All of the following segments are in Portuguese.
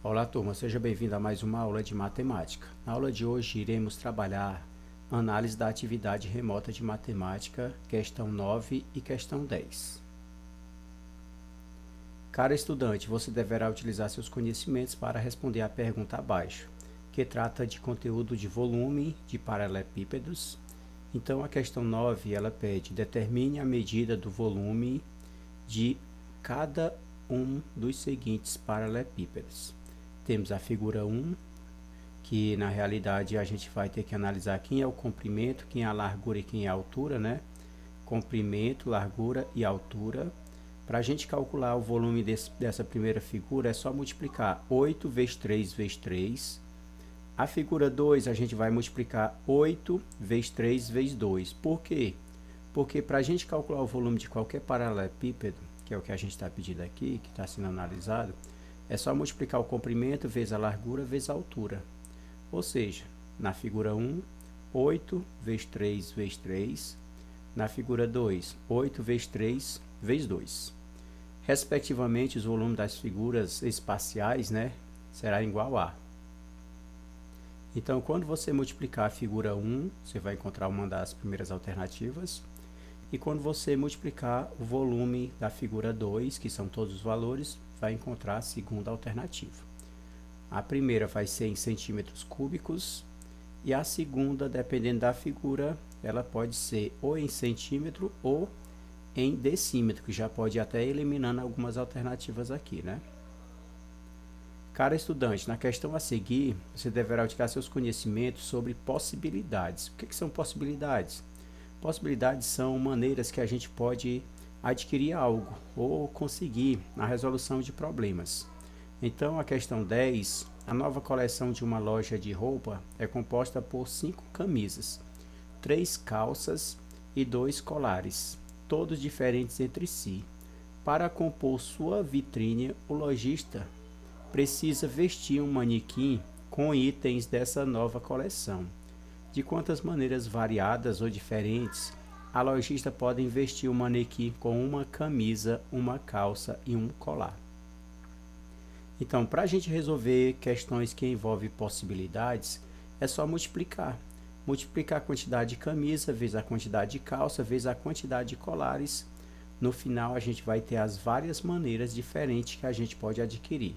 Olá, turma, seja bem-vindo a mais uma aula de matemática. Na aula de hoje iremos trabalhar análise da atividade remota de matemática, questão 9 e questão 10. Cara estudante, você deverá utilizar seus conhecimentos para responder à pergunta abaixo, que trata de conteúdo de volume de paralelepípedos. Então, a questão 9, ela pede: determine a medida do volume de cada um dos seguintes paralelepípedos. Temos a figura 1, que na realidade a gente vai ter que analisar quem é o comprimento, quem é a largura e quem é a altura, né? Comprimento, largura e altura. Para a gente calcular o volume dessa primeira figura, é só multiplicar 8 vezes 3 vezes 3. A figura 2, a gente vai multiplicar 8 vezes 3 vezes 2. Por quê? Porque para a gente calcular o volume de qualquer paralelepípedo, que é o que a gente está pedindo aqui, que está sendo analisado, é só multiplicar o comprimento vezes a largura vezes a altura. Ou seja, na figura 1, 8 vezes 3 vezes 3. Na figura 2, 8 vezes 3 vezes 2. Respectivamente, os volumes das figuras espaciais, né, será igual a. Então, quando você multiplicar a figura 1, você vai encontrar uma das primeiras alternativas. E quando você multiplicar o volume da figura 2, que são todos os valores, vai encontrar a segunda alternativa. A primeira vai ser em centímetros cúbicos e a segunda, dependendo da figura, ela pode ser ou em centímetro ou em decímetro, que já pode ir até eliminando algumas alternativas aqui, né? Cara estudante, na questão a seguir, você deverá utilizar seus conhecimentos sobre possibilidades. O que são possibilidades? Possibilidades são maneiras que a gente pode adquirir algo ou conseguir na resolução de problemas. Então, a questão 10, a nova coleção de uma loja de roupa é composta por 5 camisas, 3 calças e 2 colares, todos diferentes entre si. Para compor sua vitrine, o lojista precisa vestir um manequim com itens dessa nova coleção. De quantas maneiras variadas ou diferentes a lojista pode vestir um manequim com uma camisa, uma calça e um colar? Então, para a gente resolver questões que envolvem possibilidades, é só multiplicar. Multiplicar a quantidade de camisa vezes a quantidade de calça vezes a quantidade de colares. No final, a gente vai ter as várias maneiras diferentes que a gente pode adquirir.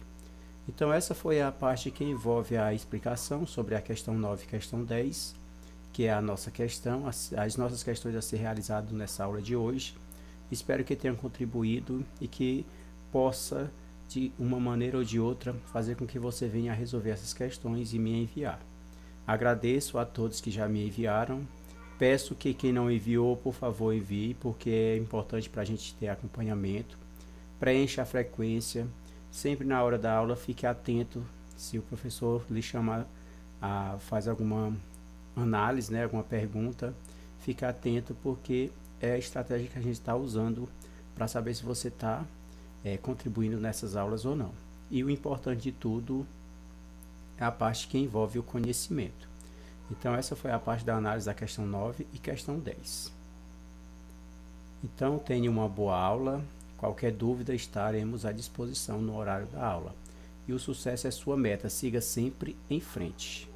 Então, essa foi a parte que envolve a explicação sobre a questão 9 e questão 10, que é a nossa questão, as nossas questões a ser realizadas nessa aula de hoje. Espero que tenham contribuído e que possa, de uma maneira ou de outra, fazer com que você venha a resolver essas questões e me enviar. Agradeço a todos que já me enviaram. Peço que quem não enviou, por favor, envie, porque é importante para a gente ter acompanhamento. Preencha a frequência. Sempre na hora da aula, fique atento. Se o professor lhe chamar a fazer alguma análise, né, alguma pergunta, fique atento, porque é a estratégia que a gente está usando para saber se você está contribuindo nessas aulas ou não. E o importante de tudo é a parte que envolve o conhecimento. Então, essa foi a parte da análise da questão 9 e questão 10. Então, tenha uma boa aula. Qualquer dúvida, estaremos à disposição no horário da aula. E o sucesso é sua meta. Siga sempre em frente.